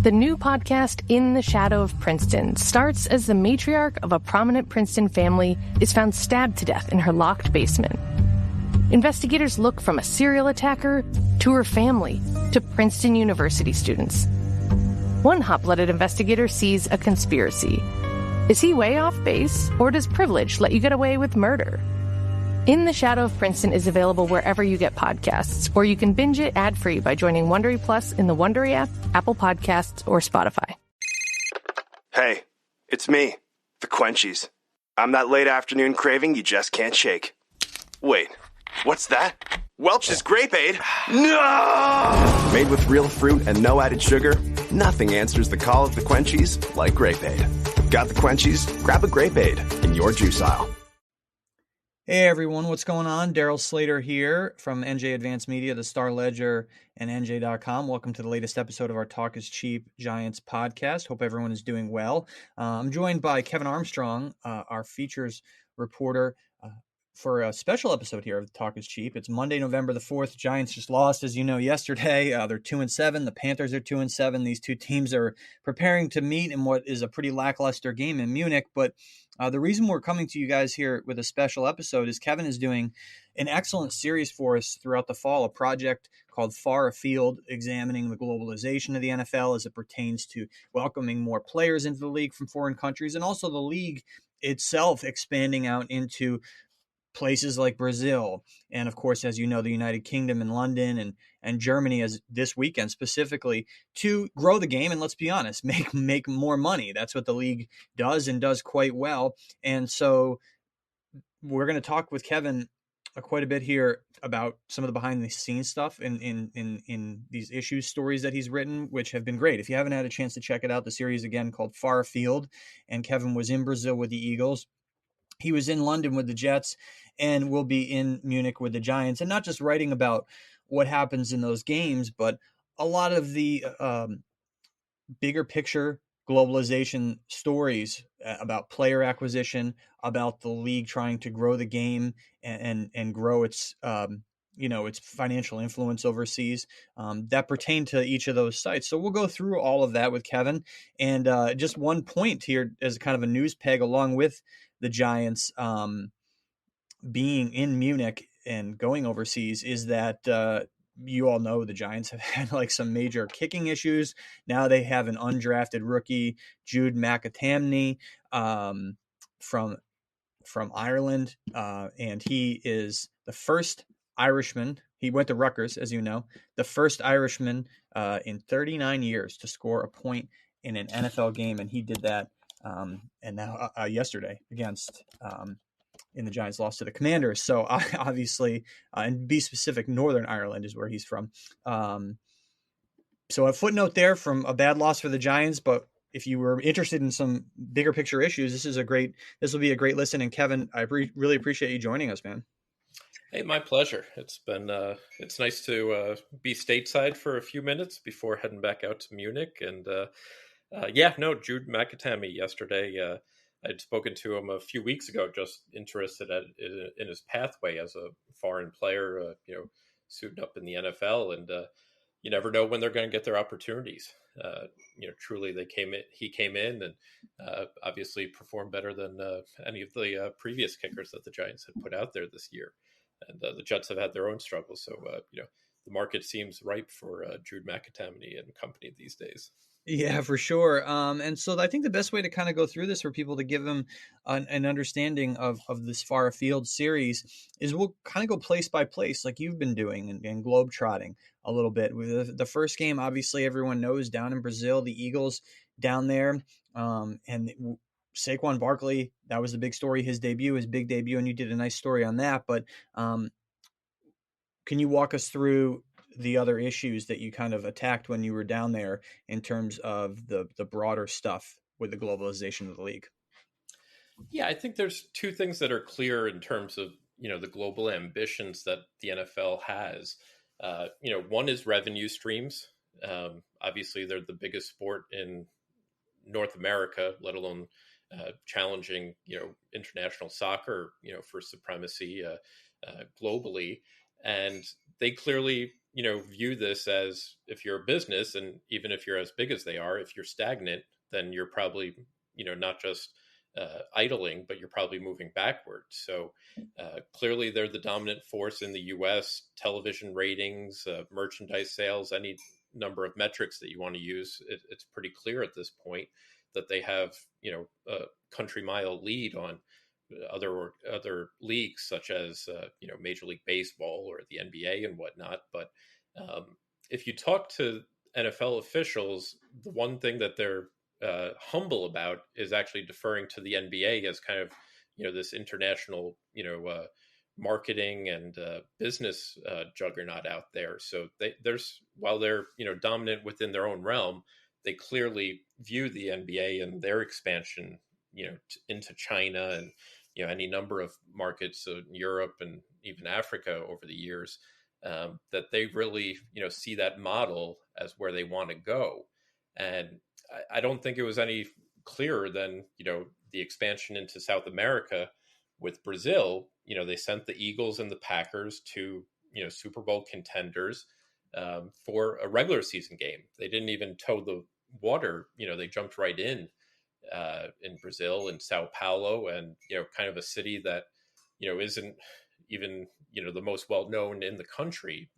The new podcast, In the Shadow of Princeton, starts as the matriarch of a prominent Princeton family is found stabbed to death in her locked basement. Investigators look from a serial attacker to her family to Princeton University students. One hot-blooded investigator sees a conspiracy. Is he way off base, or does privilege let you get away with murder? In the Shadow of Princeton is available wherever you get podcasts, or you can binge it ad-free by joining Wondery Plus in the Wondery app, Apple Podcasts, or Spotify. Hey, it's me, the Quenchies. I'm that late afternoon craving you just can't shake. Wait, what's that? Welch's Grape Aid? No! Made with real fruit and no added sugar, nothing answers the call of the Quenchies like Grape Aid. Got the Quenchies? Grab a Grape Aid in your juice aisle. Hey everyone, what's going on? Daryl Slater here from NJ Advanced Media, the Star Ledger, and NJ.com. Welcome to the latest episode of our Talk is Cheap Giants podcast. Hope everyone is doing well. I'm joined by Kevin Armstrong, our features reporter, for a special episode here of Talk is Cheap. It's Monday, November the 4th. Giants just lost, as you know, yesterday. They're 2-7. The Panthers are 2-7. These two teams are preparing to meet in what is a pretty lackluster game in Munich. But the reason we're coming to you guys here with a special episode is Kevin is doing an excellent series for us throughout the fall, a project called Far Afield, examining the globalization of the NFL as it pertains to welcoming more players into the league from foreign countries, and also the league itself expanding out into places like Brazil, and of course, as you know, the United Kingdom and London and Germany, as this weekend specifically, to grow the game and, let's be honest, make more money. That's what the league does and does quite well. And so we're going to talk with Kevin quite a bit here about some of the behind the scenes stuff in these issues, stories that he's written, which have been great. If you haven't had a chance to check it out, the series again called Far Afield, and Kevin was in Brazil with the Eagles. He was in London with the Jets and will be in Munich with the Giants, and not just writing about what happens in those games, but a lot of the bigger picture globalization stories about player acquisition, about the league trying to grow the game and grow its its financial influence overseas that pertain to each of those sites. So we'll go through all of that with Kevin. And just one point here as kind of a news peg along with the Giants being in Munich and going overseas is that you all know the Giants have had like some major kicking issues. Now they have an undrafted rookie, Jude McAtamney, from Ireland, and he is the first Irishman. He went to Rutgers, as you know, the first Irishman in 39 years to score a point in an NFL game, and he did that. And now yesterday against in the Giants lost to the Commanders. So obviously, and be specific, Northern Ireland is where he's from. So a footnote there from a bad loss for the Giants, but if you were interested in some bigger picture issues, this will be a great listen. And Kevin, I really appreciate you joining us, man. Hey, my pleasure. It's been it's nice to be stateside for a few minutes before heading back out to Munich. And Jude McAtamney yesterday. I'd spoken to him a few weeks ago, just interested in his pathway as a foreign player, suiting up in the NFL, and you never know when they're going to get their opportunities. Truly, he came in and obviously performed better than any of the previous kickers that the Giants had put out there this year, and the Jets have had their own struggles. So the market seems ripe for Jude McAtamney and company these days. Yeah, for sure. And so I think the best way to kind of go through this for people to give them an understanding of this Far Afield series is we'll kind of go place by place like you've been doing and globetrotting a little bit. With the first game, obviously everyone knows, down in Brazil, the Eagles down there. And Saquon Barkley, that was the big story, his big debut, and you did a nice story on that. But can you walk us through the other issues that you kind of attacked when you were down there in terms of the broader stuff with the globalization of the league? Yeah, I think there's two things that are clear in terms of, the global ambitions that the NFL has. One is revenue streams. Obviously, they're the biggest sport in North America, let alone challenging, international soccer, for supremacy globally. And they clearly, view this as, if you're a business, and even if you're as big as they are, if you're stagnant, then you're probably, not just idling, but you're probably moving backwards. So clearly they're the dominant force in the US. Television ratings, merchandise sales, any number of metrics that you want to use, it's pretty clear at this point that they have, a country mile lead on other leagues, such as Major League Baseball or the NBA and whatnot. But if you talk to NFL officials, the one thing that they're humble about is actually deferring to the NBA as kind of this international marketing and business juggernaut out there. So there's, while they're dominant within their own realm, they clearly view the NBA and their expansion into China and any number of markets in Europe and even Africa over the years, that they really see that model as where they want to go. And I don't think it was any clearer than the expansion into South America with Brazil. They sent the Eagles and the Packers to Super Bowl contenders for a regular season game. They didn't even toe the water. They jumped right in Brazil, in Sao Paulo, and kind of a city that isn't even the most well known in the country.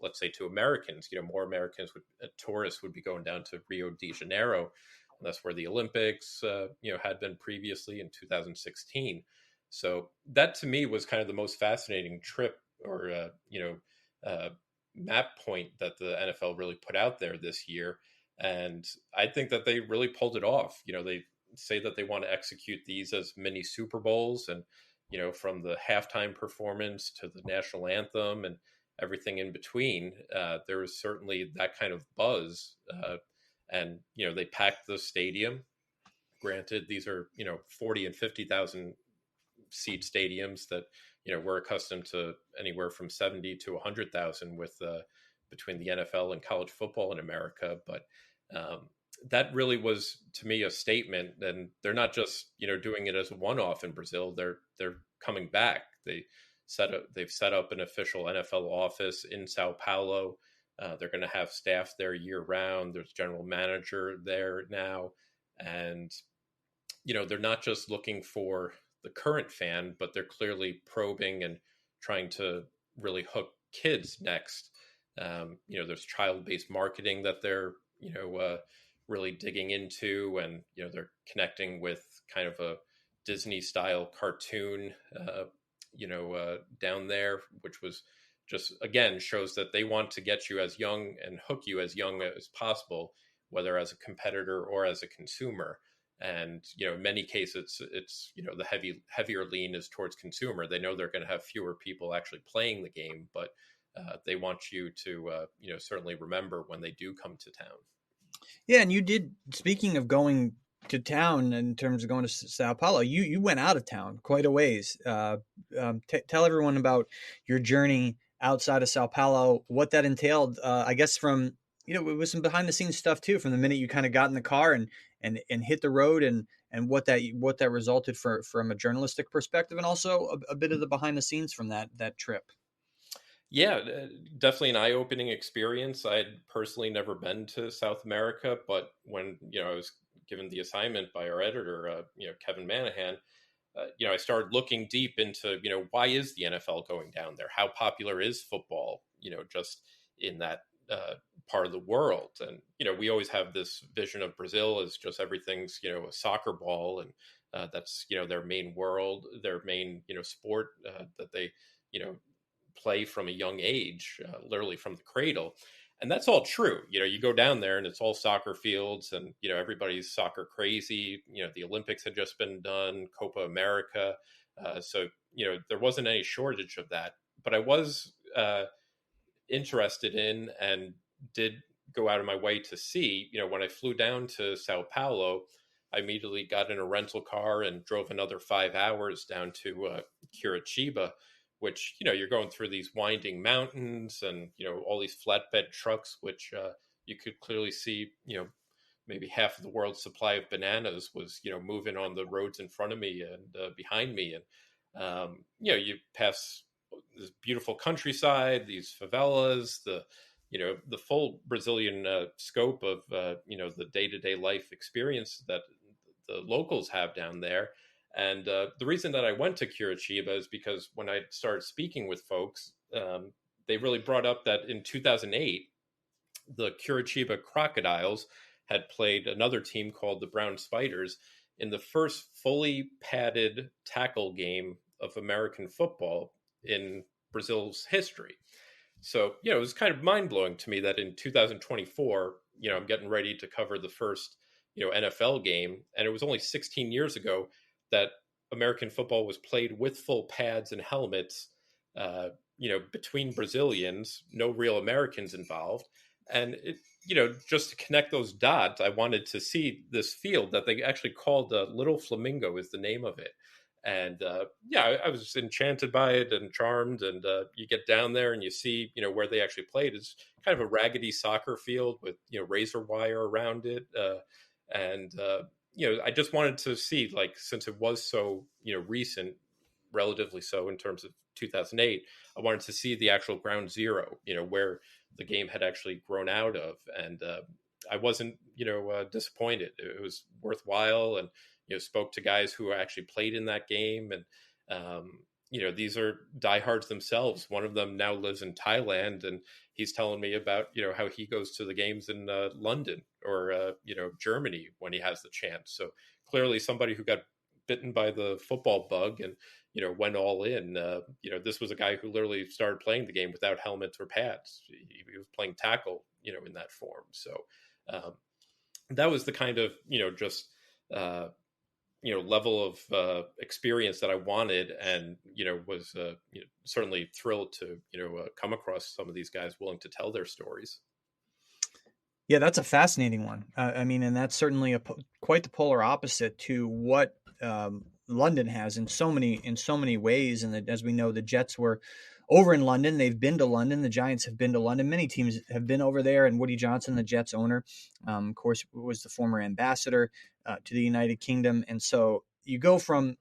Let's say to Americans, more Americans tourists would be going down to Rio de Janeiro, and that's where the Olympics had been previously in 2016. So that to me was kind of the most fascinating trip, or map point that the NFL really put out there this year. And I think that they really pulled it off. They say that they want to execute these as mini Super Bowls, and from the halftime performance to the national anthem and everything in between, there was certainly that kind of buzz. And they packed the stadium. Granted, these are 40 and 50,000 seat stadiums that we're accustomed to anywhere from 70 to 100,000 with between the NFL and college football in America. But that really was, to me, a statement. And they're not just doing it as a one-off in Brazil. They're coming back. They've set up an official NFL office in Sao Paulo. They're going to have staff there year round. There's general manager there now, and they're not just looking for the current fan, but they're clearly probing and trying to really hook kids next. There's child-based marketing that they're really digging into, and they're connecting with kind of a Disney-style cartoon, down there, which was just, again, shows that they want to get you as young and hook you as young as possible, whether as a competitor or as a consumer. And in many cases, it's the heavier lean is towards consumer. They know they're going to have fewer people actually playing the game, but they want you to certainly remember when they do come to town. Yeah, and you did. Speaking of going to town, in terms of going to Sao Paulo, you went out of town quite a ways. Tell everyone about your journey outside of Sao Paulo, what that entailed. I guess from it was some behind the scenes stuff too, from the minute you kind of got in the car and hit the road, and what that resulted from a journalistic perspective, and also a bit of the behind the scenes from that trip. Yeah, definitely an eye-opening experience. I'd personally never been to South America, but when I was given the assignment by our editor, Kevin Manahan, I started looking deep into why is the NFL going down there? How popular is football? Just in that part of the world, and we always have this vision of Brazil as just everything's a soccer ball, and that's their main world, their main sport that they play from a young age, literally from the cradle. And that's all true. You go down there and it's all soccer fields, and, everybody's soccer crazy. The Olympics had just been done, Copa America. So, there wasn't any shortage of that. But I was interested in, and did go out of my way to see, when I flew down to Sao Paulo, I immediately got in a rental car and drove another 5 hours down to Curitiba, which you're going through these winding mountains, and all these flatbed trucks, which you could clearly see maybe half of the world's supply of bananas was moving on the roads in front of me and behind me. And you pass this beautiful countryside, these favelas, the full Brazilian scope of the day-to-day life experience that the locals have down there. And the reason that I went to Curitiba is because when I started speaking with folks, they really brought up that in 2008, the Curitiba Crocodiles had played another team called the Brown Spiders in the first fully padded tackle game of American football in Brazil's history. So, it was kind of mind blowing to me that in 2024, I'm getting ready to cover the first, NFL game. And it was only 16 years ago that American football was played with full pads and helmets, between Brazilians, no real Americans involved. And just to connect those dots, I wanted to see this field that they actually called Little Flamingo is the name of it. And I was enchanted by it and charmed. And you get down there and you see, where they actually played is kind of a raggedy soccer field with, razor wire around it. I just wanted to see, like, since it was so, recent, relatively so in terms of 2008, I wanted to see the actual ground zero, where the game had actually grown out of. And I wasn't, disappointed. It was worthwhile. And, spoke to guys who actually played in that game. And, these are diehards themselves. One of them now lives in Thailand, and he's telling me about, how he goes to the games in London or, Germany when he has the chance. So clearly somebody who got bitten by the football bug and, went all in. This was a guy who literally started playing the game without helmets or pads. He was playing tackle, in that form. So that was the kind of, just, level of experience that I wanted, and was certainly thrilled to come across some of these guys willing to tell their stories. Yeah, that's a fascinating one. I mean, and that's certainly quite the polar opposite to what London has in so many ways. And as we know, the Jets were over in London. They've been to London. The Giants have been to London. Many teams have been over there. And Woody Johnson, the Jets owner, of course, was the former ambassador to the United Kingdom. And so you go from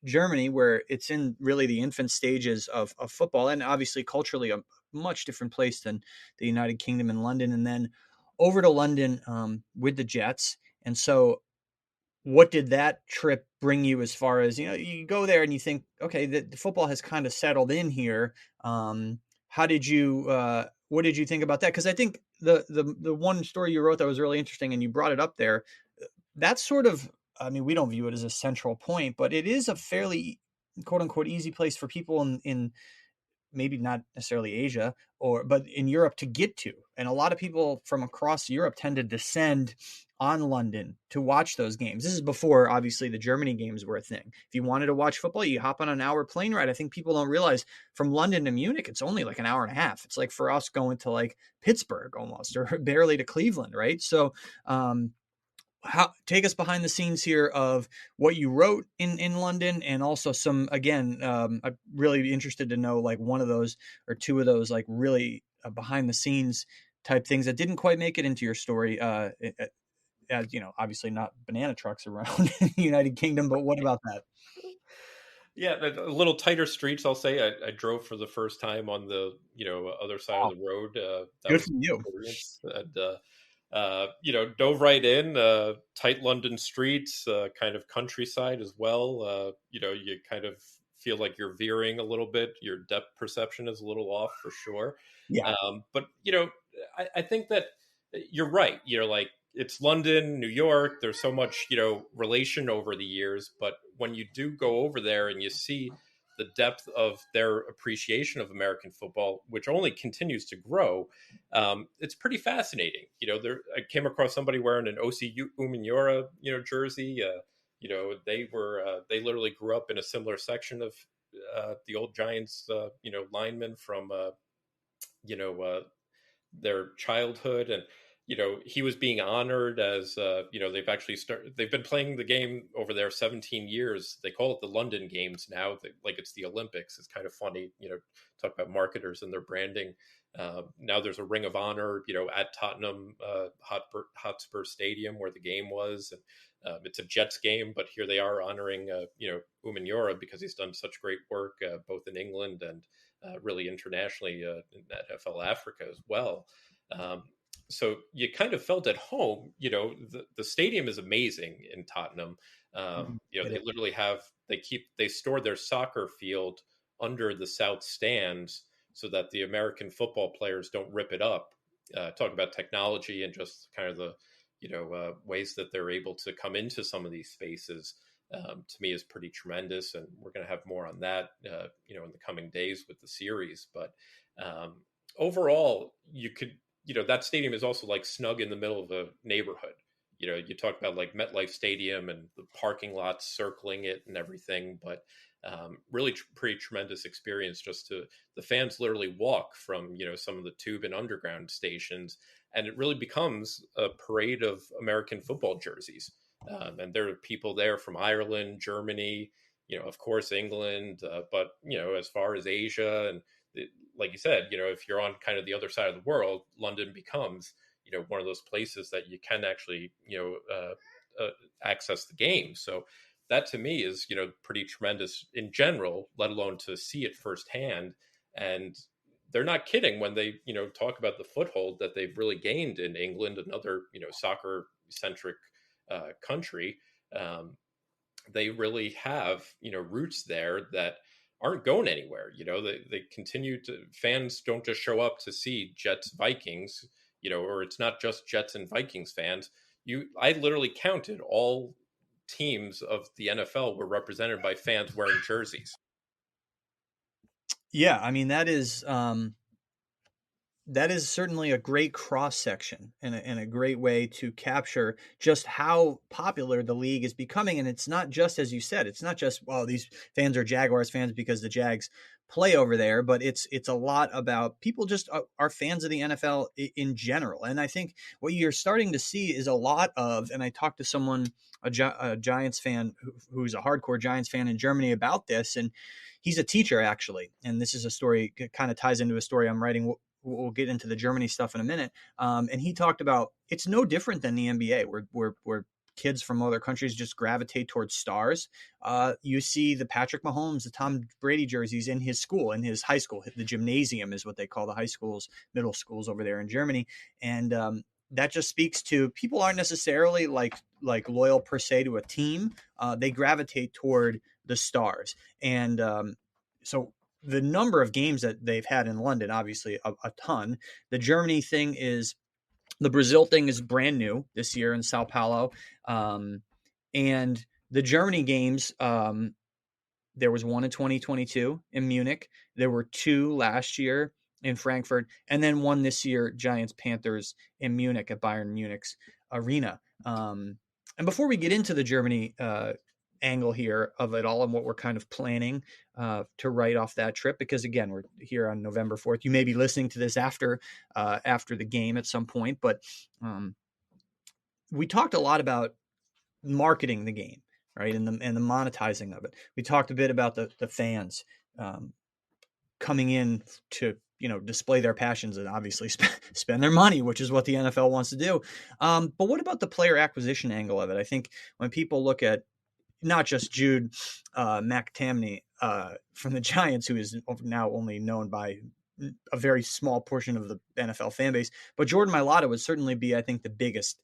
Germany, where it's in really the infant stages of football, and obviously culturally a much different place than the United Kingdom and London, and then over to London with the Jets. And so what did that trip bring you as far as, you go there and you think, okay, the football has kind of settled in here. What did you think about that? Because I think the one story you wrote that was really interesting, and you brought it up there, that's sort of, I mean, we don't view it as a central point, but it is a fairly quote unquote easy place for people in maybe not necessarily Asia but in Europe to get to. And a lot of people from across Europe tend to descend on London to watch those games. This is before obviously the Germany games were a thing. If you wanted to watch football, you hop on an hour plane ride. I think people don't realize from London to Munich, it's only like an hour and a half. It's like for us going to like Pittsburgh almost, or barely to Cleveland. Right. So, take us behind the scenes here of what you wrote in London, and also some, again, I'm really interested to know like one of those or two of those like really behind the scenes type things that didn't quite make it into your story. As obviously not banana trucks around in the United Kingdom, but what about that? Yeah, a little tighter streets. I'll say I drove for the first time on the other side of Wow, the road. That good was for an you. experience, and dove right in. Tight London streets, kind of countryside as well. You kind of feel like you're veering a little bit. Your depth perception is a little off for sure. Yeah. But I think that you're right. Like, it's London, New York. There's so much, relation over the years. But when you do go over there and you see the depth of their appreciation of American football, which only continues to grow, it's pretty fascinating. I came across somebody wearing an OC Uminura, jersey. They literally grew up in a similar section of the old Giants, linemen from, you know, uh, their childhood. And he was being honored as, they've been playing the game over there 17 years. They call it the London Games now, like it's the Olympics. It's kind of funny, talk about marketers and their branding. Now there's a ring of honor, at Tottenham Hotspur Stadium where the game was. And it's a Jets game, but here they are honoring Umanura because he's done such great work both in England and really internationally in NFL Africa as well. Um, so you kind of felt at home. The stadium is amazing in Tottenham. They literally they store their soccer field under the south stands so that the American football players don't rip it up. Talk about technology and just kind of the ways that they're able to come into some of these spaces. To me is pretty tremendous, and we're going to have more on that in the coming days with the series. But overall, that stadium is also like snug in the middle of a neighborhood. You talk about like MetLife Stadium and the parking lots circling it and everything, but really pretty tremendous experience. The fans literally walk from some of the tube and underground stations, and it really becomes a parade of American football jerseys. And there are people there from Ireland, Germany, of course England, but as far as Asia and like you said, if you're on kind of the other side of the world, London becomes one of those places that you can actually access the game. So that to me is pretty tremendous in general, let alone to see it firsthand. And they're not kidding when they talk about the foothold that they've really gained in England, another soccer centric country. They really have roots there that aren't going anywhere. They continue to, fans don't just show up to see Jets Vikings, or it's not just Jets and Vikings fans. I literally counted all teams of the NFL were represented by fans wearing jerseys. Yeah, I mean that is certainly a great cross section and a great way to capture just how popular the league is becoming. And it's not just, as you said, it's not just, well, these fans are Jaguars fans because the Jags play over there, but it's a lot about people just are fans of the NFL in general. And I think what you're starting to see is a lot of, and I talked to someone, a Giants fan who's a hardcore Giants fan in Germany about this, and he's a teacher actually. And this is a story, kind of ties into a story I'm writing. We'll get into the Germany stuff in a minute. And he talked about it's no different than the NBA, where kids from other countries just gravitate towards stars. You see the Patrick Mahomes, the Tom Brady jerseys in his school, in his high school. The gymnasium is what they call the high schools, middle schools over there in Germany. And that just speaks to people aren't necessarily like loyal per se to a team. They gravitate toward the stars. And so the number of games that they've had in London, obviously a ton. The Germany thing the Brazil thing is brand new this year in Sao Paulo. And the Germany games, there was one in 2022 in Munich. There were two last year in Frankfurt, and then one this year, Giants Panthers in Munich at Bayern Munich's arena. And before we get into the Germany angle here of it all and what we're kind of planning to write off that trip, because again, we're here on November 4th. You may be listening to this after the game at some point, but we talked a lot about marketing the game, right, and the monetizing of it. We talked a bit about the fans coming in to display their passions and obviously spend their money, which is what the NFL wants to do. But what about the player acquisition angle of it? I think when people look at not just Jude McTamney from the Giants, who is now only known by a very small portion of the NFL fan base, but Jordan Mailata would certainly be, I think, the biggest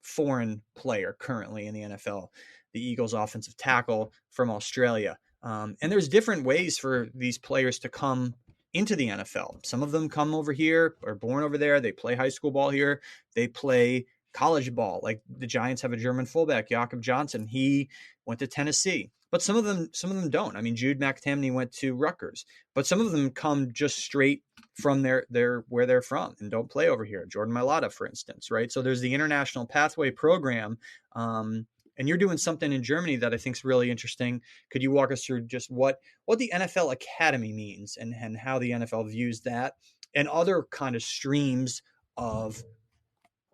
foreign player currently in the NFL, the Eagles offensive tackle from Australia. And there's different ways for these players to come into the NFL. Some of them come over here, are born over there. They play high school ball here. They play college ball. Like the Giants have a German fullback, Jakob Johnson. He went to Tennessee, but some of them don't. I mean, Jude McTamney went to Rutgers, but some of them come just straight from their where they're from and don't play over here. Jordan Mailata, for instance, right? So there's the International Pathway Program, and you're doing something in Germany that I think is really interesting. Could you walk us through just what the NFL Academy means and how the NFL views that and other kind of streams of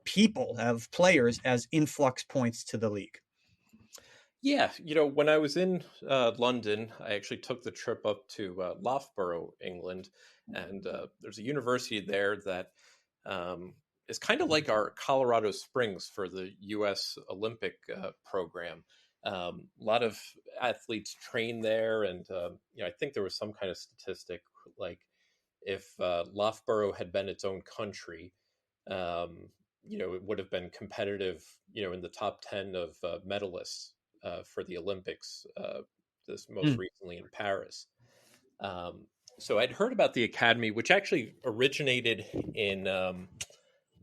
people, of players as influx points to the league? Yeah, when I was in London, I actually took the trip up to Loughborough, England, and there's a university there that is kind of like our Colorado Springs for the U.S. Olympic program. A lot of athletes train there, and I think there was some kind of statistic like if Loughborough had been its own country, um, it would have been competitive, in the top 10 of medalists for the Olympics, this most Hmm. recently in Paris. Um, so I'd heard about the academy, which actually originated in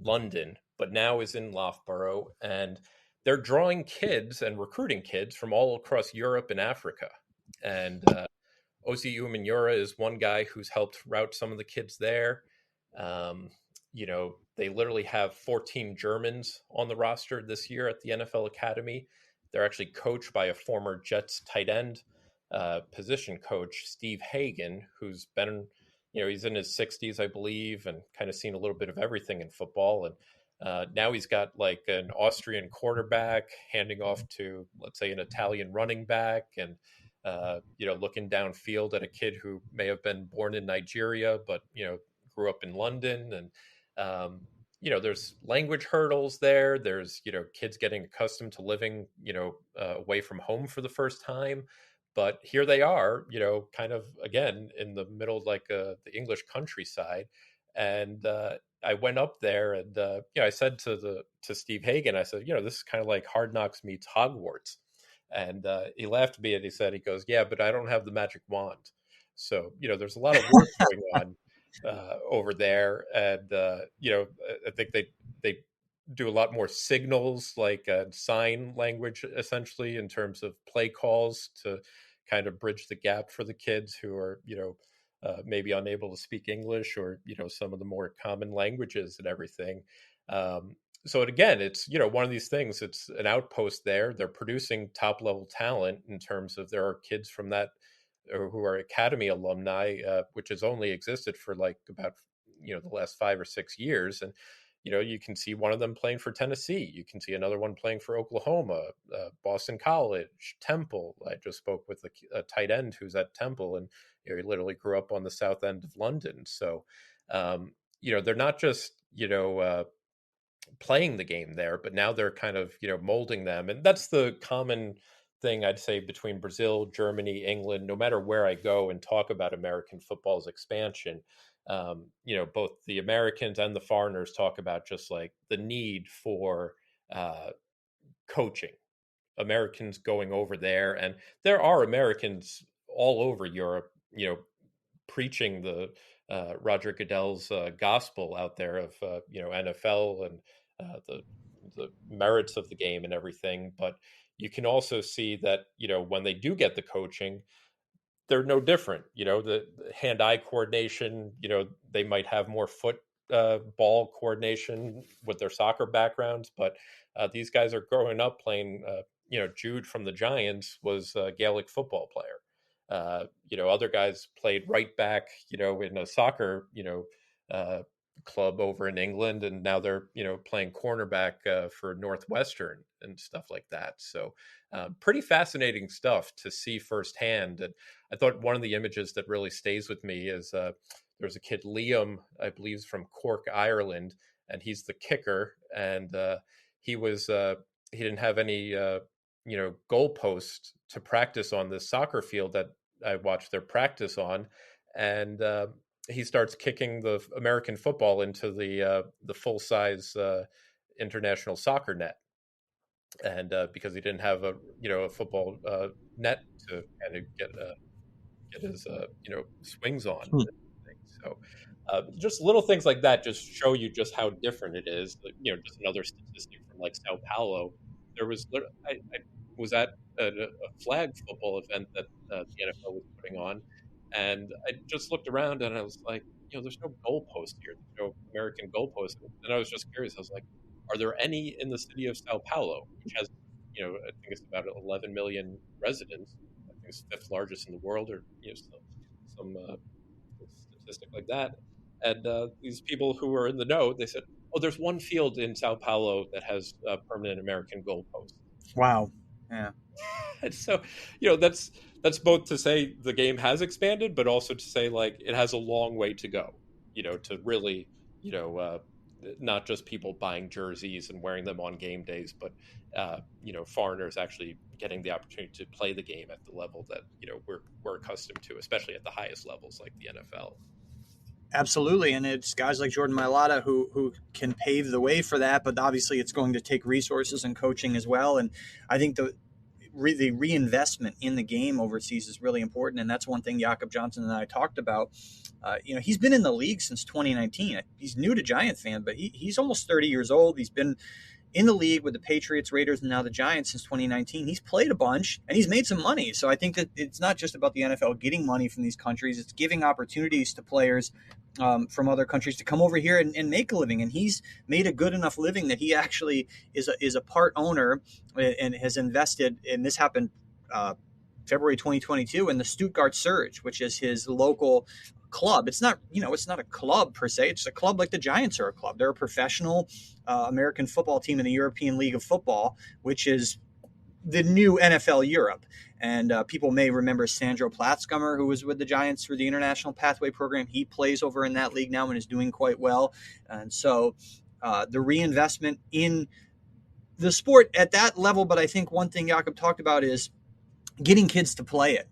London, but now is in Loughborough, and they're drawing kids and recruiting kids from all across Europe and Africa. And Osi Umenyiora is one guy who's helped route some of the kids there. Um, they literally have 14 Germans on the roster this year at the NFL Academy. They're actually coached by a former Jets tight end position coach, Steve Hagan, who's been, he's in his 60s, I believe, and kind of seen a little bit of everything in football. And now he's got like an Austrian quarterback handing off to, let's say, an Italian running back, and looking downfield at a kid who may have been born in Nigeria, but grew up in London. And there's language hurdles there. There's kids getting accustomed to living away from home for the first time. But here they are, kind of again in the middle, like the English countryside. And I went up there, and I said to Steve Hagan, I said, this is kind of like Hard Knocks meets Hogwarts. And he laughed at me and he goes, yeah, but I don't have the magic wand. So, there's a lot of work going on over there. And, I think they do a lot more signals, like sign language, essentially, in terms of play calls to kind of bridge the gap for the kids who are, maybe unable to speak English, or, some of the more common languages and everything. So again, it's one of these things. It's an outpost there. They're producing top level talent in terms of there are kids from that who are academy alumni, which has only existed for like about the last 5 or 6 years. And you can see one of them playing for Tennessee. You can see another one playing for Oklahoma, Boston College, Temple. I just spoke with a tight end who's at Temple, and he literally grew up on the south end of London. So they're not just playing the game there, but now they're kind of molding them. And that's the common thing I'd say between Brazil, Germany, England. No matter where I go and talk about American football's expansion, both the Americans and the foreigners talk about just like the need for coaching. Americans going over there, and there are Americans all over Europe, preaching the Roger Goodell's gospel out there of NFL and the merits of the game and everything. But you can also see that when they do get the coaching, they're no different. The hand-eye coordination. They might have more foot ball coordination with their soccer backgrounds, but these guys are growing up playing. Jude from the Giants was a Gaelic football player. Other guys played right back, in a soccer, uh, club over in England, and now they're, playing cornerback for Northwestern and stuff like that. So, pretty fascinating stuff to see firsthand. And I thought one of the images that really stays with me is there's a kid, Liam, I believe, is from Cork, Ireland, and he's the kicker. And he was he didn't have any goalposts to practice on this soccer field that I watched their practice on, and he starts kicking the American football into the full size international soccer net, and because he didn't have a football net to kind of get his swings on. Hmm. So just little things like that just show you just how different it is. Just another statistic from like Sao Paulo. There was I was at a flag football event that the NFL was putting on, and I just looked around and I was like, there's no goalpost here. There's no American goalpost. And I was just curious. I was like, are there any in the city of Sao Paulo, which has, I think it's about 11 million residents. I think it's fifth largest in the world, or some statistic like that. And these people who are in the know, they said, "Oh, there's one field in Sao Paulo that has permanent American goalposts." Wow. Yeah. And so, that's both to say the game has expanded, but also to say like it has a long way to go. To really, not just people buying jerseys and wearing them on game days, but foreigners actually getting the opportunity to play the game at the level that we're accustomed to, especially at the highest levels like the NFL. Absolutely, and it's guys like Jordan Mailata who can pave the way for that. But obviously, it's going to take resources and coaching as well. And I think the reinvestment in the game overseas is really important, and that's one thing Jakob Johnson and I talked about. He's been in the league since 2019. He's new to Giant fan, but he's almost 30 years old. He's been in the league with the Patriots, Raiders, and now the Giants since 2019. He's played a bunch, and he's made some money. So I think that it's not just about the NFL getting money from these countries. It's giving opportunities to players from other countries to come over here and make a living. And he's made a good enough living that he actually is a part owner and has invested, and this happened February 2022, in the Stuttgart Surge, which is his local club. It's not a club per se. It's a club like the Giants are a club. They're a professional American football team in the European League of Football, which is the new NFL Europe. And people may remember Sandro Platzgummer, who was with the Giants through the International Pathway Program. He plays over in that league now and is doing quite well. And so the reinvestment in the sport at that level. But I think one thing Jakob talked about is getting kids to play it.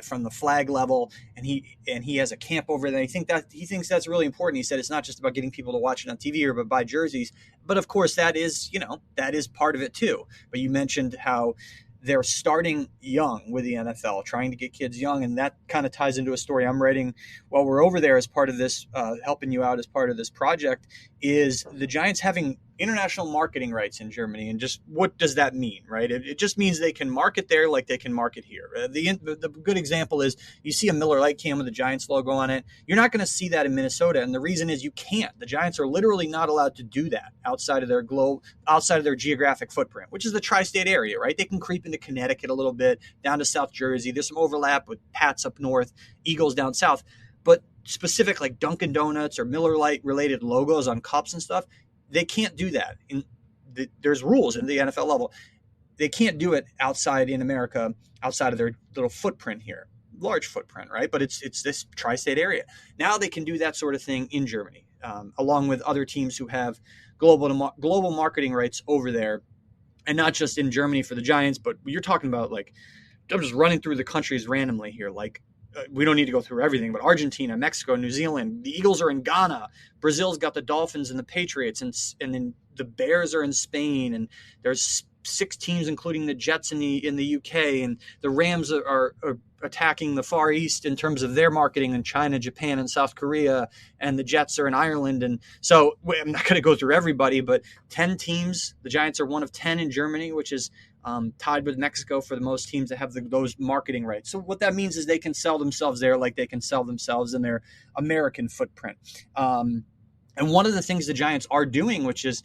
From the flag level, and he has a camp over there. He thinks that's really important. He said it's not just about getting people to watch it on TV or but buy jerseys, but of course that is part of it too. But you mentioned how they're starting young with the NFL, trying to get kids young, and that kind of ties into a story I'm writing while we're over there as part of this, helping you out as part of this project, is the Giants having international marketing rights in Germany. And just what does that mean, right? It just means they can market there like they can market here. The good example is you see a Miller Lite can with the Giants logo on it. You're not going to see that in Minnesota, and the reason is you can't. The Giants are literally not allowed to do that outside of their geographic footprint, which is the tri-state area, right? They can creep into Connecticut a little bit, down to South Jersey. There's some overlap with Pats up north, Eagles down south, but specific like Dunkin' Donuts or Miller Lite related logos on cups and stuff, they can't do that. There's rules in the NFL level. They can't do it outside in America, outside of their little footprint here, large footprint, right? But it's this tri-state area. Now they can do that sort of thing in Germany, along with other teams who have global marketing rights over there, and not just in Germany for the Giants, but you're talking about, like, I'm just running through the countries randomly here, like. We don't need to go through everything, but Argentina, Mexico, New Zealand, the Eagles are in Ghana, Brazil's got the Dolphins and the Patriots, and then the Bears are in Spain, and there's 6 teams, including the Jets in the UK, and the Rams are attacking the Far East in terms of their marketing in China, Japan, and South Korea, and the Jets are in Ireland. And so I'm not going to go through everybody, but 10 teams. The Giants are one of 10 in Germany, which is tied with Mexico for the most teams that have those marketing rights. So what that means is they can sell themselves there like they can sell themselves in their American footprint. And one of the things the Giants are doing, which is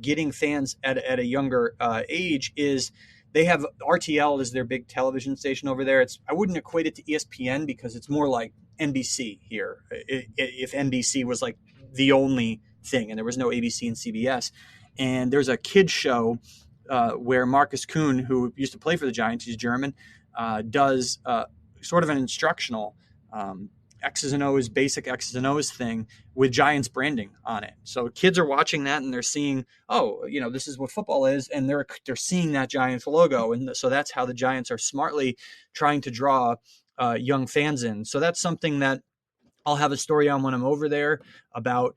getting fans at a younger age, is they have RTL is their big television station over there. I wouldn't equate it to ESPN because it's more like NBC here. If NBC was like the only thing and there was no ABC and CBS. And there's a kids show where Marcus Kuhn, who used to play for the Giants, he's German, does sort of an instructional X's and O's, basic X's and O's thing with Giants branding on it. So kids are watching that and they're seeing, this is what football is, and they're seeing that Giants logo, and so that's how the Giants are smartly trying to draw young fans in. So that's something that I'll have a story on when I'm over there about.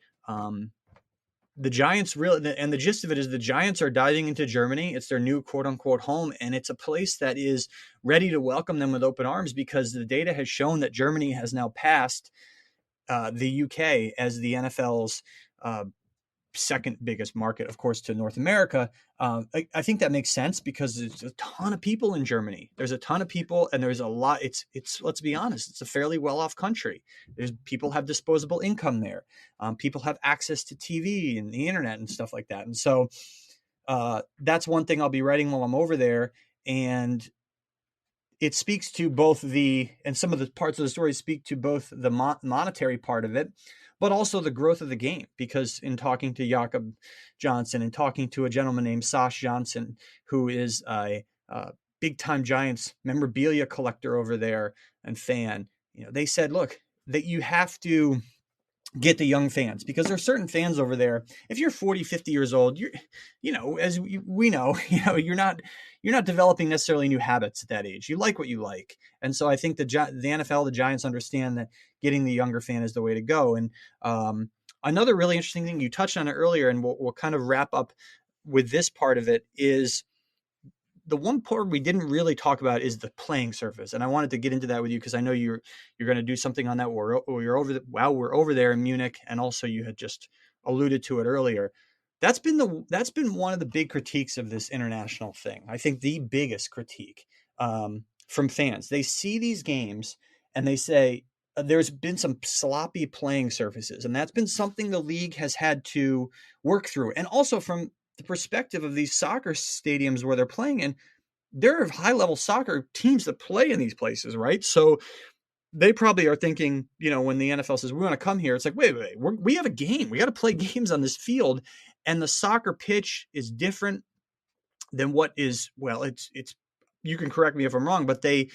The Giants and the gist of it is the Giants are diving into Germany. It's their new quote unquote home. And it's a place that is ready to welcome them with open arms because the data has shown that Germany has now passed the UK as the NFL's second biggest market, of course, to North America. I think that makes sense because there's a ton of people in Germany. There's a ton of people, and there's a lot. It's let's be honest, it's a fairly well-off country. People have disposable income there. People have access to TV and the internet and stuff like that. And so that's one thing I'll be writing while I'm over there. And it speaks to both and some of the parts of the story speak to both the monetary part of it, but also the growth of the game. Because in talking to Jakob Johnson and talking to a gentleman named Sash Johnson, who is a big-time Giants memorabilia collector over there and fan, they said, look, that you have to get the young fans, because there are certain fans over there. If you're 40, 50 years old, as we know, you're not developing necessarily new habits at that age. You like what you like. And so I think the NFL, the Giants understand that getting the younger fan is the way to go. And another really interesting thing, you touched on it earlier, and we'll kind of wrap up with this part of it, is the one part we didn't really talk about is the playing surface, and I wanted to get into that with you because I know you're going to do something on that. We're over there in Munich, and also you had just alluded to it earlier. That's been one of the big critiques of this international thing. I think the biggest critique from fans. They see these games and they say there's been some sloppy playing surfaces, and that's been something the league has had to work through, and also from the perspective of these soccer stadiums where they're playing in, there are high level soccer teams that play in these places, right? So they probably are thinking, when the NFL says we want to come here, it's like, wait, we have a game. We got to play games on this field, and the soccer pitch is different than what is. Well, it's. You can correct me if I'm wrong, but they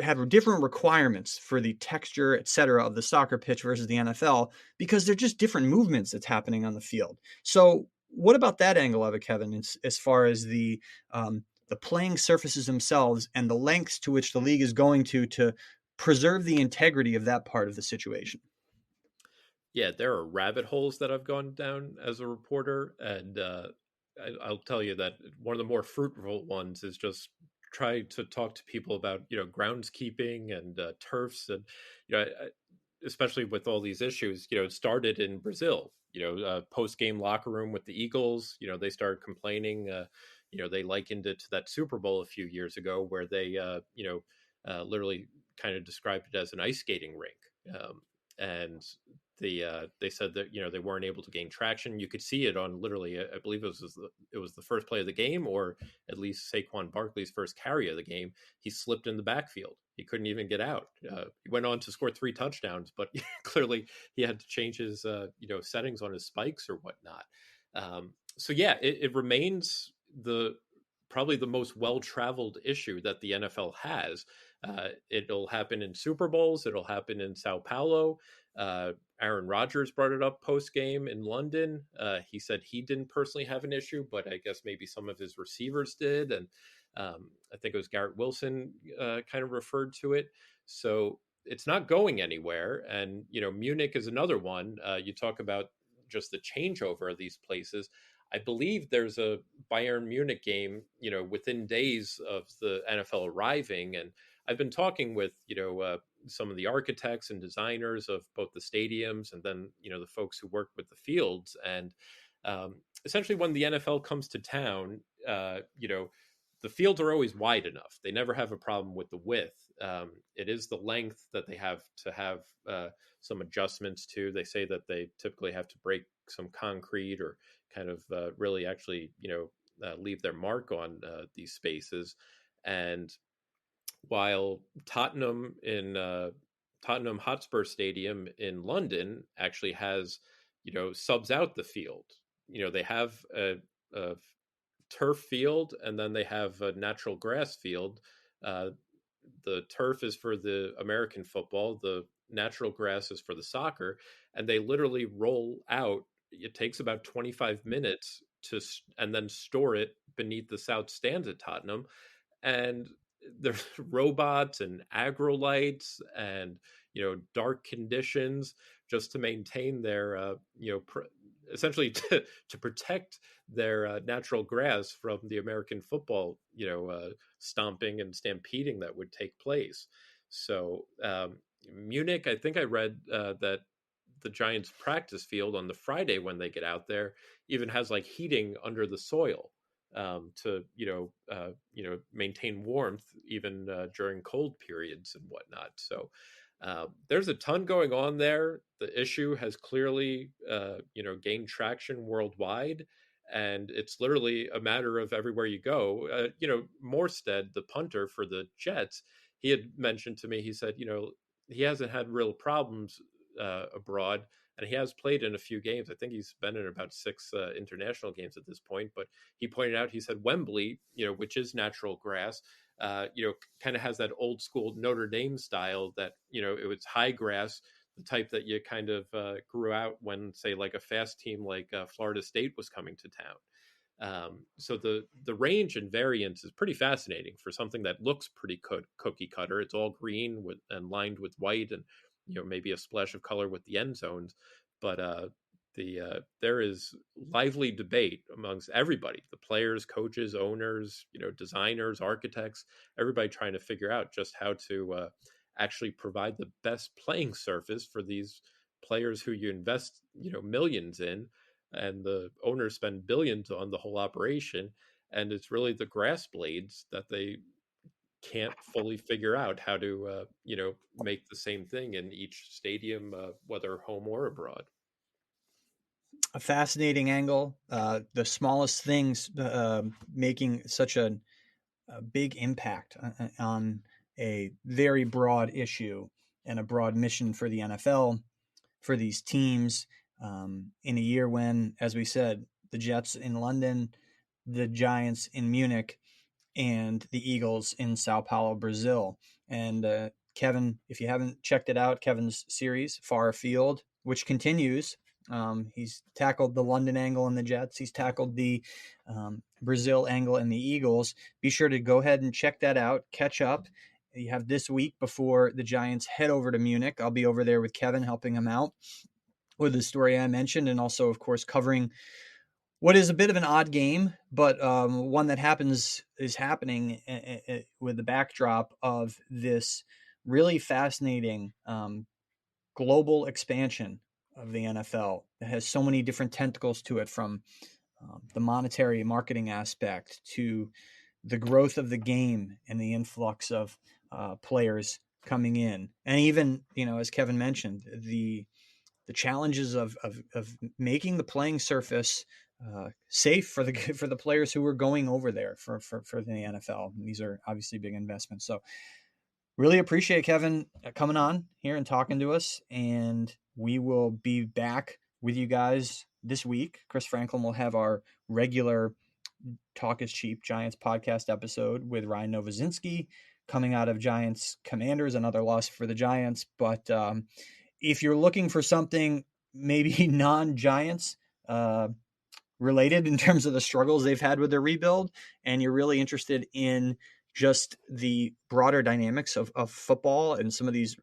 have different requirements for the texture, et cetera, of the soccer pitch versus the NFL, because they're just different movements that's happening on the field. So what about that angle of it, Kevin, as far as the playing surfaces themselves and the lengths to which the league is going to preserve the integrity of that part of the situation? Yeah, there are rabbit holes that I've gone down as a reporter, and I'll tell you that one of the more fruitful ones is just try to talk to people about groundskeeping and turfs, and especially with all these issues. It started in Brazil. Post game locker room with the Eagles. They started complaining. They likened it to that Super Bowl a few years ago where they literally kind of described it as an ice skating rink. And they said that they weren't able to gain traction. You could see it on literally, I believe it was the first play of the game, or at least Saquon Barkley's first carry of the game. He slipped in the backfield. He couldn't even get out. He went on to score 3 touchdowns, but clearly he had to change his settings on his spikes or whatnot. So yeah, it remains probably the most well-traveled issue that the NFL has. It'll happen in Super Bowls. It'll happen in Sao Paulo. Aaron Rodgers brought it up post-game in London. He said he didn't personally have an issue, but I guess maybe some of his receivers did. And I think it was Garrett Wilson kind of referred to it. So it's not going anywhere. And, Munich is another one. You talk about just the changeover of these places. I believe there's a Bayern Munich game, within days of the NFL arriving. And I've been talking with, some of the architects and designers of both the stadiums and then, the folks who work with the fields. And essentially when the NFL comes to town, the fields are always wide enough. They never have a problem with the width. It is the length that they have to have some adjustments to. They say that they typically have to break some concrete or kind of really actually, leave their mark on these spaces. And while Tottenham Tottenham Hotspur Stadium in London actually has, subs out the field. They have a turf field and then they have a natural grass field. The turf is for the American football. The natural grass is for the soccer, and they literally roll out. It takes about 25 minutes and then store it beneath the south stands at Tottenham. And there's robots and agrolights and dark conditions just to maintain their essentially to protect their natural grass from the American football stomping and stampeding that would take place. So Munich, I think I read that the Giants practice field on the Friday when they get out there even has like heating under the soil to maintain warmth even during cold periods and whatnot. So there's a ton going on there. The issue has clearly gained traction worldwide, and it's literally a matter of everywhere you go. Morstead, the punter for the Jets, he had mentioned to me. He said, he hasn't had real problems abroad, and he has played in a few games. I think he's been in about 6 international games at this point. But he pointed out, he said Wembley, which is natural grass, kind of has that old school Notre Dame style that, it was high grass. the type that you kind of grew out when, say, like a fast team like Florida State was coming to town. So the range and variance is pretty fascinating for something that looks pretty cookie cutter. It's all green with and lined with white, and maybe a splash of color with the end zones. But there is lively debate amongst everybody: the players, coaches, owners, designers, architects, everybody trying to figure out just how to actually provide the best playing surface for these players who you invest millions in, and the owners spend billions on the whole operation, and it's really the grass blades that they can't fully figure out how to make the same thing in each stadium, whether home or abroad. A fascinating angle. The smallest things making such a big impact on a very broad issue and a broad mission for the NFL, for these teams, in a year when, as we said, the Jets in London, the Giants in Munich, and the Eagles in Sao Paulo, Brazil. And Kevin, if you haven't checked it out, Kevin's series, Far Afield, which continues. He's tackled the London angle in the Jets. He's tackled the Brazil angle in the Eagles. Be sure to go ahead and check that out. Catch up. You have this week before the Giants head over to Munich. I'll be over there with Kevin, helping him out with the story I mentioned, and also, of course, covering what is a bit of an odd game, but one that is happening with the backdrop of this really fascinating global expansion of the NFL that has so many different tentacles to it, from the monetary marketing aspect to the growth of the game and the influx of players coming in. And even, as Kevin mentioned, the challenges of making the playing surface safe for the players who are going over there for the NFL. And these are obviously big investments. So really appreciate Kevin coming on here and talking to us. And we will be back with you guys this week. Chris Franklin will have our regular Talk is Cheap Giants podcast episode with Ryan Novozinski coming out of Giants Commanders, another loss for the Giants. But if you're looking for something maybe non-Giants related in terms of the struggles they've had with their rebuild, and you're really interested in just the broader dynamics of football and some of these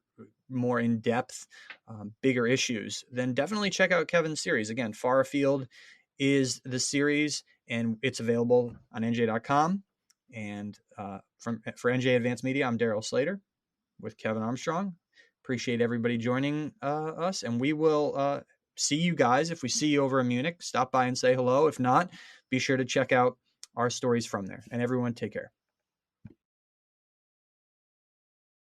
more in-depth, bigger issues, then definitely check out Kevin's series. Again, Far Afield is the series, and it's available on NJ.com. And for NJ Advanced Media, I'm Daryl Slater with Kevin Armstrong. Appreciate everybody joining us, and we will see you guys. If we see you over in Munich, stop by and say hello. If not, be sure to check out our stories from there. And everyone, take care.